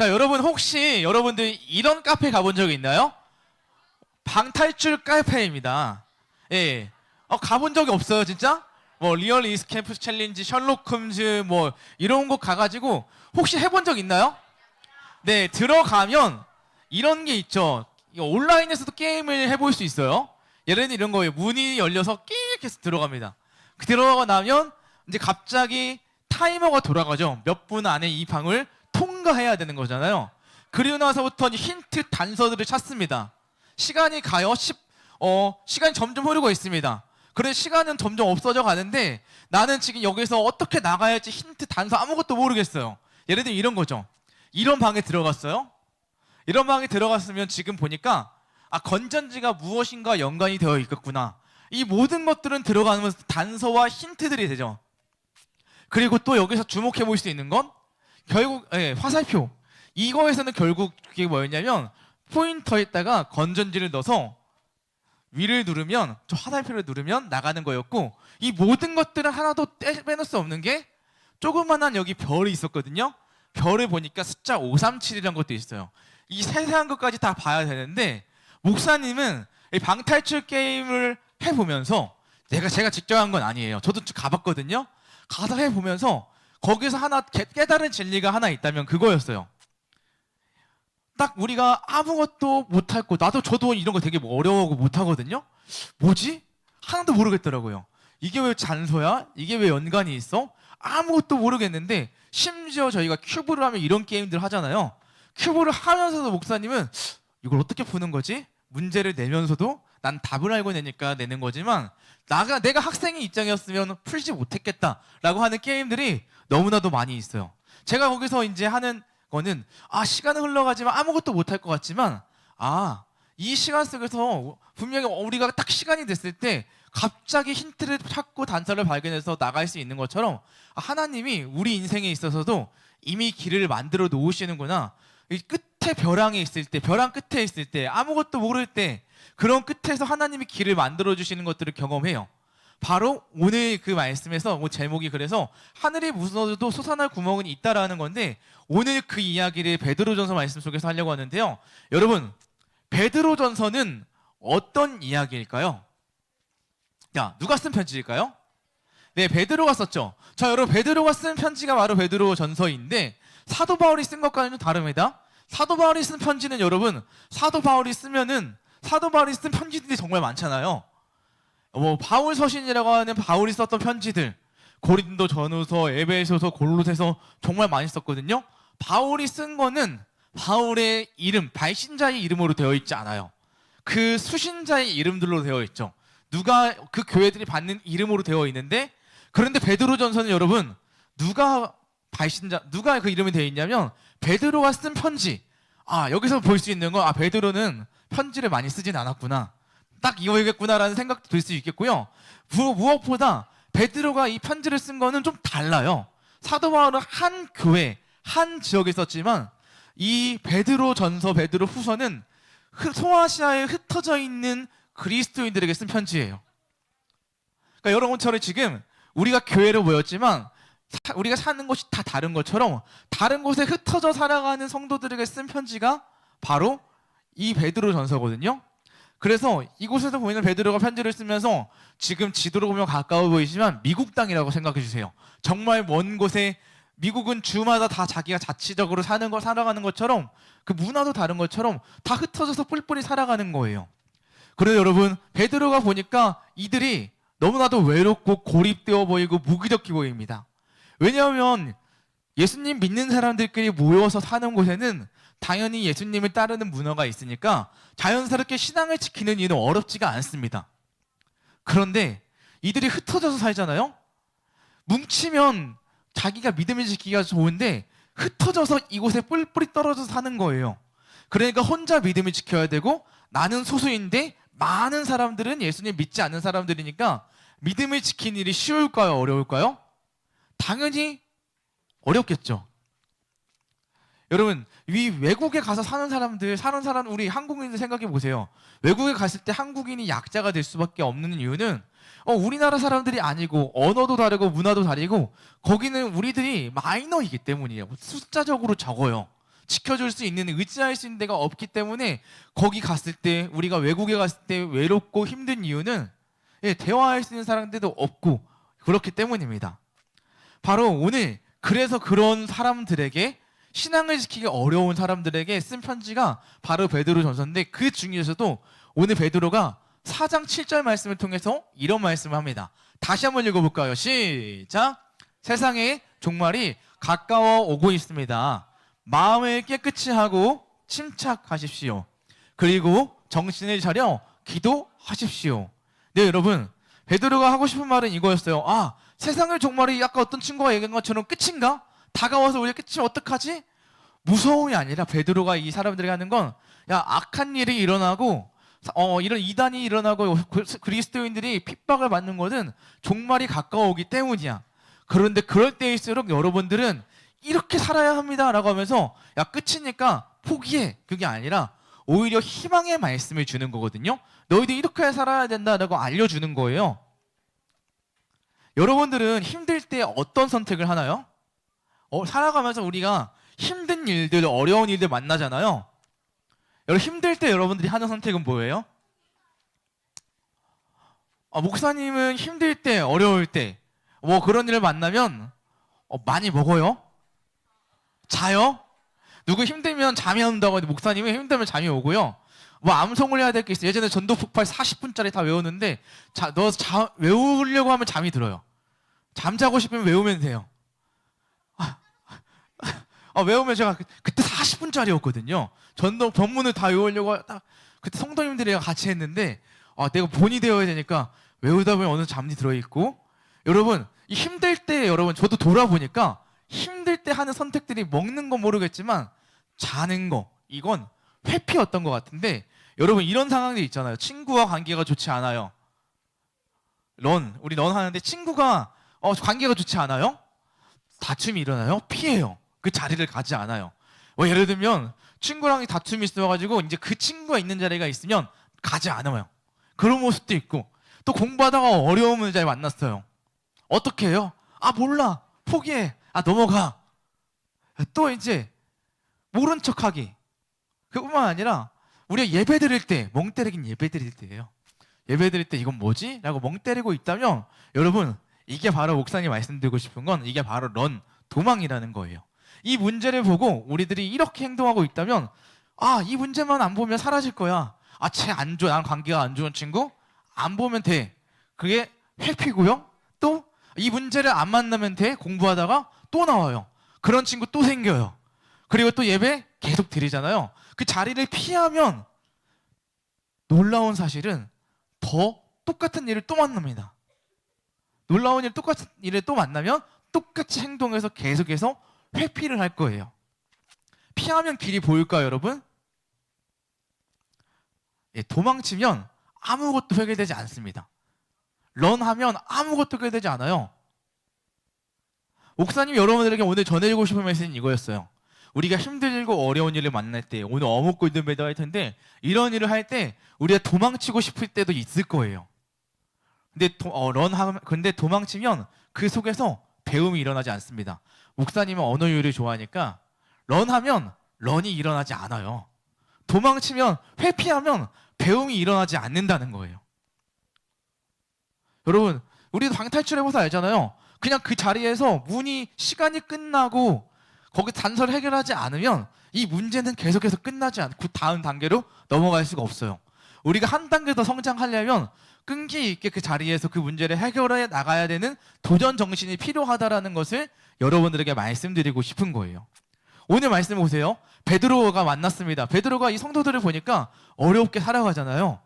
자, 여러분 혹시 여러분들 이런 카페 가본 적 있나요? 방탈출 카페입니다. 예. 가본 적이 없어요, 진짜? 뭐 리얼 이스케이프 챌린지, 셜록 홈즈 뭐 이런 곳 가가지고 혹시 해본 적 있나요? 네, 들어가면 이런 게 있죠. 이거 온라인에서도 게임을 해볼 수 있어요. 예를 들면 이런 거예요. 문이 열려서 끼익 해서 들어갑니다. 들어가고 나면 이제 갑자기 타이머가 돌아가죠. 몇 분 안에 이 방을 통과해야 되는 거잖아요. 그리고 나서부터는 힌트 단서들을 찾습니다. 시간이 가요. 시간이 점점 흐르고 있습니다. 그래서 시간은 점점 없어져 가는데 나는 지금 여기서 어떻게 나가야 할지 힌트 단서 아무것도 모르겠어요. 예를 들면 이런 거죠. 이런 방에 들어갔어요. 이런 방에 들어갔으면 지금 보니까 건전지가 무엇인가 연관이 되어 있겠구나. 이 모든 것들은 들어가면서 단서와 힌트들이 되죠. 그리고 또 여기서 주목해 볼 수 있는 건 결국 화살표. 이거에서는 결국 그게 뭐였냐면 포인터에다가 건전지를 넣어서 위를 누르면 저 화살표를 누르면 나가는 거였고, 이 모든 것들은 하나도 빼놓을 수 없는 게 조그만한 여기 별이 있었거든요. 별을 보니까 숫자 537이라는 것도 있어요. 이 세세한 것까지 다 봐야 되는데 목사님은 이 방탈출 게임을 해보면서 제가 직접 한 건 아니에요. 저도 가봤거든요. 가서 해보면서 거기서 하나 깨달은 진리가 하나 있다면 그거였어요. 딱 우리가 아무것도 못하고 저도 이런 거 되게 어려워하고 못하거든요. 뭐지? 하나도 모르겠더라고요. 이게 왜 잔소야? 이게 왜 연관이 있어? 아무것도 모르겠는데 심지어 저희가 큐브를 하면 이런 게임들 하잖아요. 큐브를 하면서도 목사님은 이걸 어떻게 푸는 거지? 문제를 내면서도 난 답을 알고 내니까 내는 거지만 내가 학생의 입장이었으면 풀지 못했겠다라고 하는 게임들이 너무나도 많이 있어요. 제가 거기서 이제 하는 거는 시간은 흘러가지만 아무것도 못할 것 같지만 이 시간 속에서 분명히 우리가 딱 시간이 됐을 때 갑자기 힌트를 찾고 단서를 발견해서 나갈 수 있는 것처럼 하나님이 우리 인생에 있어서도 이미 길을 만들어 놓으시는구나. 이 끝에 벼랑 끝에 있을 때 아무것도 모를 때 그런 끝에서 하나님이 길을 만들어 주시는 것들을 경험해요. 바로 오늘 그 말씀에서 제목이 그래서 하늘이 무너져도 솟아날 구멍은 있다라는 건데, 오늘 그 이야기를 베드로전서 말씀 속에서 하려고 하는데요. 여러분, 베드로전서는 어떤 이야기일까요? 누가 쓴 편지일까요? 네, 베드로가 썼죠. 자, 여러분, 베드로가 쓴 편지가 바로 베드로전서인데 사도 바울이 쓴 것과는 좀 다릅니다. 사도 바울이 쓴 편지는 여러분, 사도 바울이 쓴 편지들이 정말 많잖아요. 바울 서신이라고 하는 바울이 썼던 편지들, 고린도 전후서, 에베소서, 골로새서 정말 많이 썼거든요. 바울이 쓴 거는 바울의 이름, 발신자의 이름으로 되어 있지 않아요. 그 수신자의 이름들로 되어 있죠. 누가 그 교회들이 받는 이름으로 되어 있는데, 그런데 베드로전서는 여러분 누가 그 이름이 되어 있냐면 베드로가 쓴 편지. 여기서 볼 수 있는 건 베드로는 편지를 많이 쓰진 않았구나, 딱 이거겠구나라는 생각도 들 수 있겠고요. 무엇보다 베드로가 이 편지를 쓴 거는 좀 달라요. 사도 바울은 한 교회, 한 지역에 썼지만 이 베드로전서, 베드로후서는 소아시아에 흩어져 있는 그리스도인들에게 쓴 편지예요. 그러니까 여러분처럼 지금 우리가 교회로 모였지만 우리가 사는 곳이 다 다른 것처럼 다른 곳에 흩어져 살아가는 성도들에게 쓴 편지가 바로 이 베드로전서거든요. 그래서 이곳에서 보이는 베드로가 편지를 쓰면서 지금 지도로 보면 가까워 보이지만 미국 땅이라고 생각해 주세요. 정말 먼 곳에, 미국은 주마다 다 자기가 자치적으로 살아가는 것처럼 그 문화도 다른 것처럼 다 흩어져서 뿔뿔이 살아가는 거예요. 그래서 여러분, 베드로가 보니까 이들이 너무나도 외롭고 고립되어 보이고 무기력해 보입니다. 왜냐하면 예수님 믿는 사람들끼리 모여서 사는 곳에는 당연히 예수님을 따르는 문화가 있으니까 자연스럽게 신앙을 지키는 일은 어렵지가 않습니다. 그런데 이들이 흩어져서 살잖아요. 뭉치면 자기가 믿음을 지키기가 좋은데 흩어져서 이곳에 뿔뿔이 떨어져서 사는 거예요. 그러니까 혼자 믿음을 지켜야 되고 나는 소수인데 많은 사람들은 예수님 믿지 않는 사람들이니까 믿음을 지키는 일이 쉬울까요? 어려울까요? 당연히 어렵겠죠. 여러분, 이 외국에 가서 사는 사람, 우리 한국인들 생각해 보세요. 외국에 갔을 때 한국인이 약자가 될 수밖에 없는 이유는 우리나라 사람들이 아니고 언어도 다르고 문화도 다르고 거기는 우리들이 마이너이기 때문이에요. 숫자적으로 적어요. 지켜줄 수 있는, 의지할 수 있는 데가 없기 때문에 거기 갔을 때, 우리가 외국에 갔을 때 외롭고 힘든 이유는 대화할 수 있는 사람들도 없고 그렇기 때문입니다. 바로 오늘 그래서 그런 사람들에게, 신앙을 지키기 어려운 사람들에게 쓴 편지가 바로 베드로전서인데, 그 중에서도 오늘 베드로가 4장 7절 말씀을 통해서 이런 말씀을 합니다. 다시 한번 읽어볼까요? 시작! 세상의 종말이 가까워 오고 있습니다. 마음을 깨끗이 하고 침착하십시오. 그리고 정신을 차려 기도하십시오. 네, 여러분, 베드로가 하고 싶은 말은 이거였어요. 아, 세상의 종말이 아까 어떤 친구가 얘기한 것처럼 끝인가? 다가와서 우리가 끝이면 어떡하지? 무서움이 아니라 베드로가 이 사람들에게 하는 건, 야, 악한 일이 일어나고 이런 이단이 일어나고 그리스도인들이 핍박을 받는 것은 종말이 가까워오기 때문이야. 그런데 그럴 때일수록 여러분들은 이렇게 살아야 합니다 라고 하면서, 야, 끝이니까 포기해, 그게 아니라 오히려 희망의 말씀을 주는 거거든요. 너희들 이렇게 살아야 된다라고 알려주는 거예요. 여러분들은 힘들 때 어떤 선택을 하나요? 살아가면서 우리가 힘든 일들, 어려운 일들 만나잖아요. 여러분, 힘들 때 여러분들이 하는 선택은 뭐예요? 목사님은 힘들 때, 어려울 때 뭐 그런 일을 만나면 많이 먹어요? 자요? 누구 힘들면 잠이 온다고 하는데, 목사님은 힘들면 잠이 오고요. 뭐 암송을 해야 될 게 있어요. 예전에 전도 폭발 40분짜리 다 외웠는데, 외우려고 하면 잠이 들어요. 잠자고 싶으면 외우면 돼요. 외우면, 제가 그때 40분짜리였거든요. 전도 본문을 다 외우려고 그때 성도님들이랑 같이 했는데, 내가 본이 되어야 되니까 외우다 보면 어느 잠이 들어있고. 여러분, 이 힘들 때, 여러분, 저도 돌아보니까 힘들 때 하는 선택들이, 먹는 건 모르겠지만 자는 거, 이건 회피였던 것 같은데, 여러분, 이런 상황이 있잖아요. 친구와 관계가 좋지 않아요. 우리 런 하는데 친구가 관계가 좋지 않아요? 다툼이 일어나요? 피해요. 그 자리를 가지 않아요. 예를 들면 친구랑 다툼이 있어가지고 이제 그 친구가 있는 자리가 있으면 가지 않아요. 그런 모습도 있고, 또 공부하다가 어려움을 잘 만났어요. 어떻게 해요? 몰라, 포기해, 넘어가. 또 이제 모른 척하기. 그뿐만 아니라 우리가 예배 드릴 때, 멍 때리긴 예배 드릴 때예요. 예배 드릴 때 이건 뭐지? 라고 멍 때리고 있다면, 여러분, 이게 바로 목사님 말씀드리고 싶은 건, 이게 바로 도망이라는 거예요. 이 문제를 보고 우리들이 이렇게 행동하고 있다면, 이 문제만 안 보면 사라질 거야. 쟤 안 좋아, 난 관계가 안 좋은 친구 안 보면 돼. 그게 회피고요. 또 이 문제를 안 만나면 돼. 공부하다가 또 나와요. 그런 친구 또 생겨요. 그리고 또 예배 계속 드리잖아요. 그 자리를 피하면 놀라운 사실은 더 똑같은 일을 또 만납니다. 똑같은 일을 또 만나면 똑같이 행동해서 계속해서 회피를 할 거예요. 피하면 길이 보일까요, 여러분? 도망치면 아무것도 해결되지 않습니다. 런하면 아무것도 해결되지 않아요. 목사님 여러분들에게 오늘 전해주고 싶은 메시지는 이거였어요. 우리가 힘들고 어려운 일을 만날 때, 오늘 어묵 골든벨도 할 텐데, 이런 일을 할 때 우리가 도망치고 싶을 때도 있을 거예요. 근데 도망치면 그 속에서 배움이 일어나지 않습니다. 목사님은 언어 요리를 좋아하니까 런하면 런이 일어나지 않아요. 도망치면, 회피하면 배움이 일어나지 않는다는 거예요. 여러분, 우리도 방탈출해봐서 알잖아요. 그냥 그 자리에서 시간이 끝나고 거기 단서를 해결하지 않으면 이 문제는 계속해서 끝나지 않고 다음 단계로 넘어갈 수가 없어요. 우리가 한 단계 더 성장하려면 끈기 있게 그 자리에서 그 문제를 해결해 나가야 되는 도전 정신이 필요하다라는 것을 여러분들에게 말씀드리고 싶은 거예요. 오늘 말씀 보세요. 베드로가 만났습니다. 베드로가 이 성도들을 보니까 어렵게 살아가잖아요.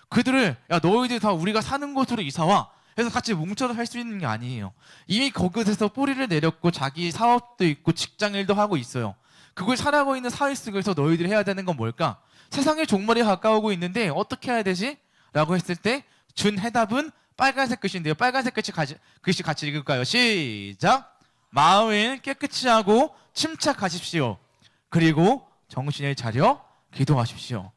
그들을, 야, 너희들 다 우리가 사는 곳으로 이사와 해서 같이 뭉쳐서 살 수 있는 게 아니에요. 이미 거기서 뿌리를 내렸고 자기 사업도 있고 직장일도 하고 있어요. 그걸 살아가고 있는 사회 속에서 너희들이 해야 되는 건 뭘까? 세상의 종말이 가까우고 있는데 어떻게 해야 되지? 라고 했을 때 준 해답은 빨간색 글씨인데요. 빨간색 글씨 같이 읽을까요? 시작! 마음을 깨끗이 하고 침착하십시오. 그리고 정신을 차려 기도하십시오.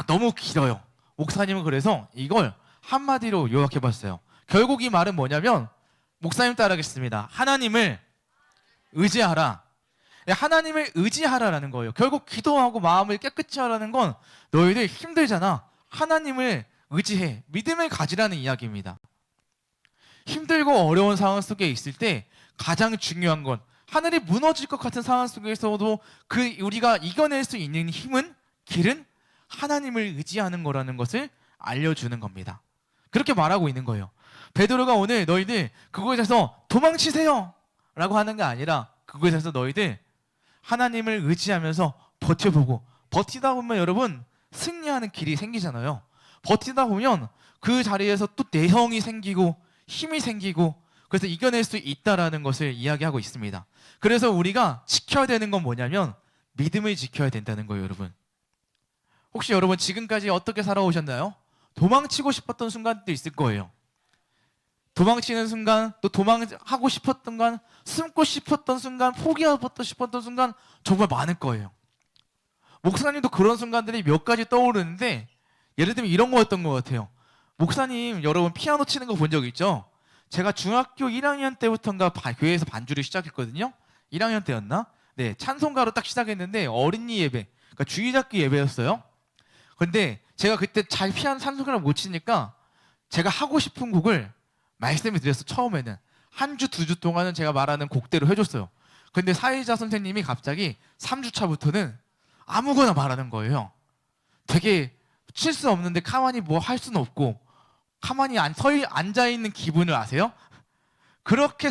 너무 길어요. 목사님은 그래서 이걸 한마디로 요약해봤어요. 결국 이 말은 뭐냐면, 목사님 따라하겠습니다. 하나님을 의지하라. 하나님을 의지하라라는 거예요. 결국 기도하고 마음을 깨끗이 하라는 건 너희들 힘들잖아. 하나님을 의지해. 믿음을 가지라는 이야기입니다. 힘들고 어려운 상황 속에 있을 때 가장 중요한 건 하늘이 무너질 것 같은 상황 속에서도 우리가 이겨낼 수 있는 힘은 길은 하나님을 의지하는 거라는 것을 알려주는 겁니다. 그렇게 말하고 있는 거예요. 베드로가 오늘 너희들 그곳에서 도망치세요 라고 하는 게 아니라 그곳에서 너희들 하나님을 의지하면서 버텨보고, 버티다 보면 여러분 승리하는 길이 생기잖아요. 버티다 보면 그 자리에서 또 내성이 생기고 힘이 생기고, 그래서 이겨낼 수 있다라는 것을 이야기하고 있습니다. 그래서 우리가 지켜야 되는 건 뭐냐면 믿음을 지켜야 된다는 거예요. 여러분, 혹시 여러분 지금까지 어떻게 살아오셨나요? 도망치고 싶었던 순간도 있을 거예요. 도망치는 순간, 또 도망하고 싶었던 순간, 숨고 싶었던 순간, 포기하고 싶었던 순간 정말 많을 거예요. 목사님도 그런 순간들이 몇 가지 떠오르는데, 예를 들면 이런 거였던 것 같아요. 목사님, 여러분 피아노 치는 거 본 적 있죠? 제가 중학교 1학년 때부터인가 교회에서 반주를 시작했거든요. 1학년 때였나? 네, 찬송가로 딱 시작했는데 어린이 예배, 그러니까 주일학교 예배였어요. 근데 제가 그때 잘 피아노 찬송가를 못 치니까 제가 하고 싶은 곡을 말씀을 드렸어. 처음에는 한 주, 두 주 동안은 제가 말하는 곡대로 해줬어요. 근데 사회자 선생님이 갑자기 3주 차부터는 아무거나 말하는 거예요. 되게 칠 수 없는데 가만히 뭐 할 수는 없고, 가만히 앉아있는 기분을 아세요? 그렇게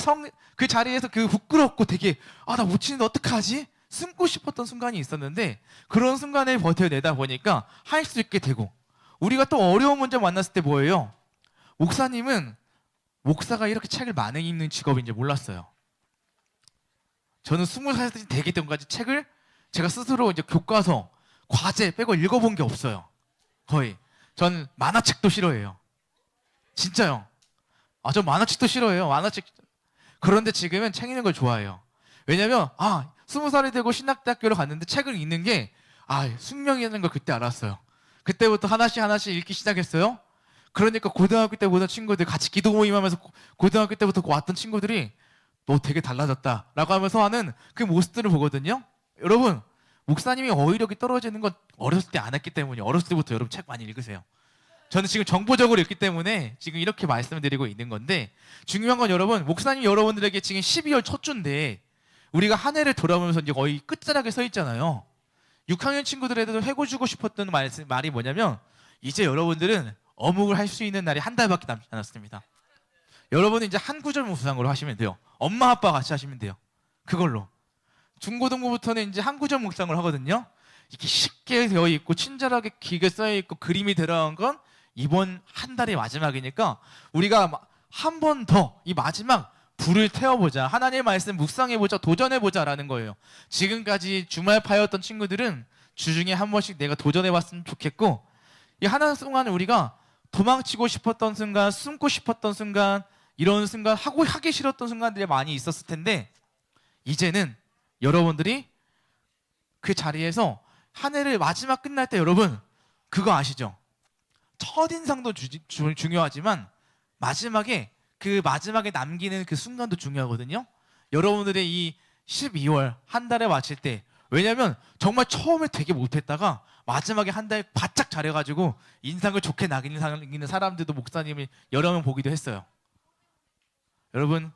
그 자리에서 그 부끄럽고 되게 나 못 치는데 어떡하지? 숨고 싶었던 순간이 있었는데, 그런 순간을 버텨내다 보니까 할 수 있게 되고, 우리가 또 어려운 문제 만났을 때 뭐예요? 목사가 이렇게 책을 많이 읽는 직업인지 몰랐어요. 저는 20살 되기 때까지 책을 제가 스스로 이제 교과서, 과제 빼고 읽어본 게 없어요. 거의. 전 만화책도 싫어해요. 진짜요. 저 만화책도 싫어해요. 만화책. 그런데 지금은 책 읽는 걸 좋아해요. 왜냐면 20살이 되고 신학대학교를 갔는데 책을 읽는 게 숙명이라는 걸 그때 알았어요. 그때부터 하나씩 읽기 시작했어요. 그러니까 고등학교 때 보던 친구들, 같이 기도 모임하면서 고등학교 때부터 왔던 친구들이 너 되게 달라졌다라고 하면서 하는 그 모습들을 보거든요. 여러분, 목사님이 어휘력이 떨어지는 건 어렸을 때 안 했기 때문에, 어렸을 때부터 여러분 책 많이 읽으세요. 저는 지금 정보적으로 읽기 때문에 지금 이렇게 말씀을 드리고 있는 건데, 중요한 건 여러분, 목사님이 여러분들에게 지금 12월 첫 주인데 우리가 한 해를 돌아보면서 이제 거의 끝자락에 서 있잖아요. 6학년 친구들에게도 해고주고 싶었던 말이 뭐냐면, 이제 여러분들은 어묵을 할 수 있는 날이 한 달밖에 남지 않았습니다. 여러분은 이제 한 구절 묵상으로 하시면 돼요. 엄마 아빠 같이 하시면 돼요. 그걸로. 중고등부부터는 이제 한 구절 묵상을 하거든요. 이렇게 쉽게 되어 있고 친절하게 길게 써 있고 그림이 들어간 건 이번 한 달이 마지막이니까 우리가 한 번 더 이 마지막 불을 태워보자, 하나님의 말씀 묵상해보자, 도전해보자라는 거예요. 지금까지 주말파였던 친구들은 주중에 한 번씩 내가 도전해봤으면 좋겠고, 이 하나 동안 우리가 도망치고 싶었던 순간, 숨고 싶었던 순간, 이런 순간, 하기 싫었던 순간들이 많이 있었을 텐데, 이제는 여러분들이 그 자리에서 한 해를 마지막 끝날 때, 여러분 그거 아시죠? 첫인상도 중요하지만 마지막에 남기는 그 순간도 중요하거든요. 여러분들의 이 12월 한 달에 마칠 때, 왜냐면 정말 처음에 되게 못했다가 마지막에 한 달 바짝 잘해가지고 인상을 좋게 남기는 사람들도 목사님을 여러 명 보기도 했어요. 여러분,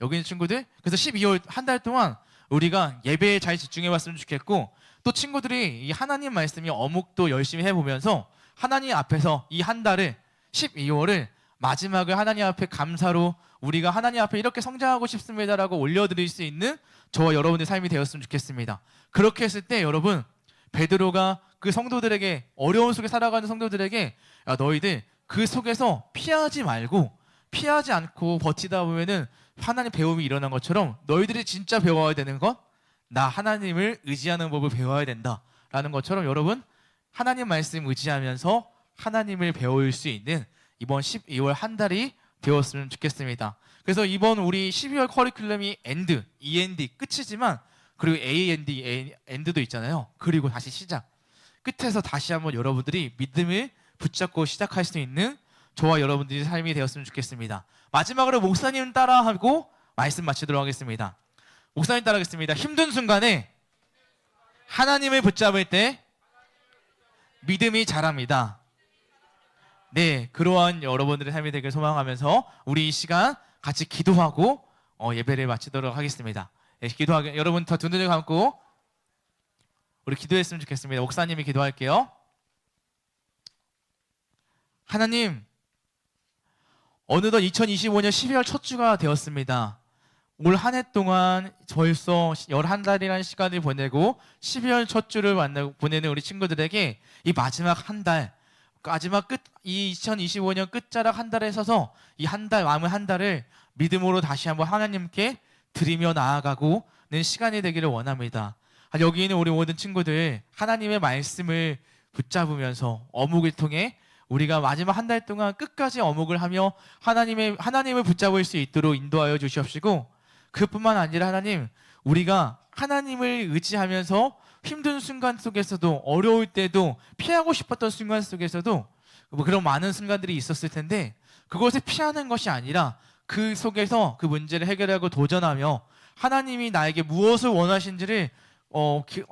여기 있는 친구들, 그래서 12월 한 달 동안 우리가 예배에 잘 집중해봤으면 좋겠고, 또 친구들이 이 하나님 말씀이 어묵도 열심히 해보면서 하나님 앞에서 이 한 달을, 12월을 마지막을 하나님 앞에 감사로, 우리가 하나님 앞에 이렇게 성장하고 싶습니다라고 올려드릴 수 있는 저와 여러분의 삶이 되었으면 좋겠습니다. 그렇게 했을 때 여러분, 베드로가 그 성도들에게, 어려운 속에 살아가는 성도들에게, 너희들 그 속에서 피하지 않고 버티다 보면은 하나님 배움이 일어난 것처럼 너희들이 진짜 배워야 되는 건 나 하나님을 의지하는 법을 배워야 된다라는 것처럼, 여러분 하나님 말씀 의지하면서 하나님을 배울 수 있는 이번 12월 한 달이 되었으면 좋겠습니다. 그래서 이번 우리 12월 커리큘럼이 END 끝이지만, 그리고 AND도 있잖아요. 그리고 다시 시작. 끝에서 다시 한번 여러분들이 믿음을 붙잡고 시작할 수 있는 저와 여러분들의 삶이 되었으면 좋겠습니다. 마지막으로 목사님 따라하고 말씀 마치도록 하겠습니다. 목사님 따라하겠습니다. 힘든 순간에 하나님을 붙잡을 때 믿음이 자랍니다. 네, 그러한 여러분들의 삶이 되길 소망하면서 우리 이 시간 같이 기도하고 예배를 마치도록 하겠습니다. 네, 기도하게 여러분 더 두 눈을 감고 우리 기도했으면 좋겠습니다. 목사님이 기도할게요. 하나님, 어느덧 2025년 12월 첫 주가 되었습니다. 올 한 해 동안 벌써 11달이라는 시간을 보내고 12월 첫 주를 보내는 우리 친구들에게 이 마지막 한 달, 이 2025년 끝자락 한 달에 서서 이 한 달, 남은 한 달을 믿음으로 다시 한번 하나님께 드리며 나아가고는 시간이 되기를 원합니다. 여기 있는 우리 모든 친구들, 하나님의 말씀을 붙잡으면서 어묵을 통해 우리가 마지막 한 달 동안 끝까지 어묵을 하며 하나님을 붙잡을 수 있도록 인도하여 주시옵시고, 그뿐만 아니라 하나님, 우리가 하나님을 의지하면서 힘든 순간 속에서도, 어려울 때도, 피하고 싶었던 순간 속에서도 그런 많은 순간들이 있었을 텐데, 그것을 피하는 것이 아니라 그 속에서 그 문제를 해결하고 도전하며 하나님이 나에게 무엇을 원하신지를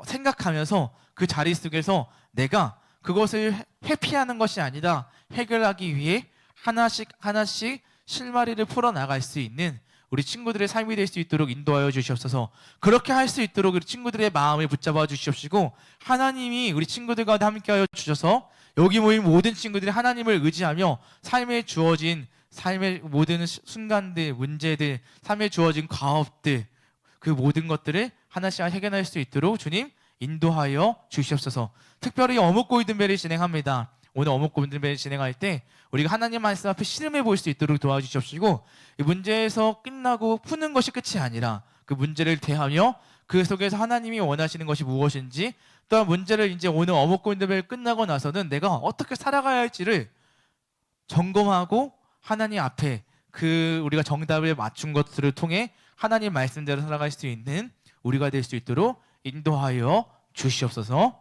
생각하면서 그 자리 속에서 내가 그것을 회피하는 것이 아니라 해결하기 위해 하나씩 실마리를 풀어나갈 수 있는 우리 친구들의 삶이 될 수 있도록 인도하여 주시옵소서. 그렇게 할 수 있도록 우리 친구들의 마음을 붙잡아 주시옵시고, 하나님이 우리 친구들과 함께하여 주셔서 여기 모인 모든 친구들이 하나님을 의지하며 삶의 모든 순간들, 문제들, 삶에 주어진 과업들, 그 모든 것들을 하나씩 해결할 수 있도록 주님 인도하여 주시옵소서. 특별히 어묵 골든벨을 진행합니다. 오늘 어묵 골든벨을 진행할 때 우리가 하나님 말씀 앞에 실험해 볼 수 있도록 도와주시옵시고, 이 문제에서 끝나고 푸는 것이 끝이 아니라 그 문제를 대하며 그 속에서 하나님이 원하시는 것이 무엇인지, 또한 문제를 이제 오늘 어묵 골든벨 끝나고 나서는 내가 어떻게 살아가야 할지를 점검하고 하나님 앞에 우리가 정답을 맞춘 것들을 통해 하나님 말씀대로 살아갈 수 있는 우리가 될 수 있도록 인도하여 주시옵소서.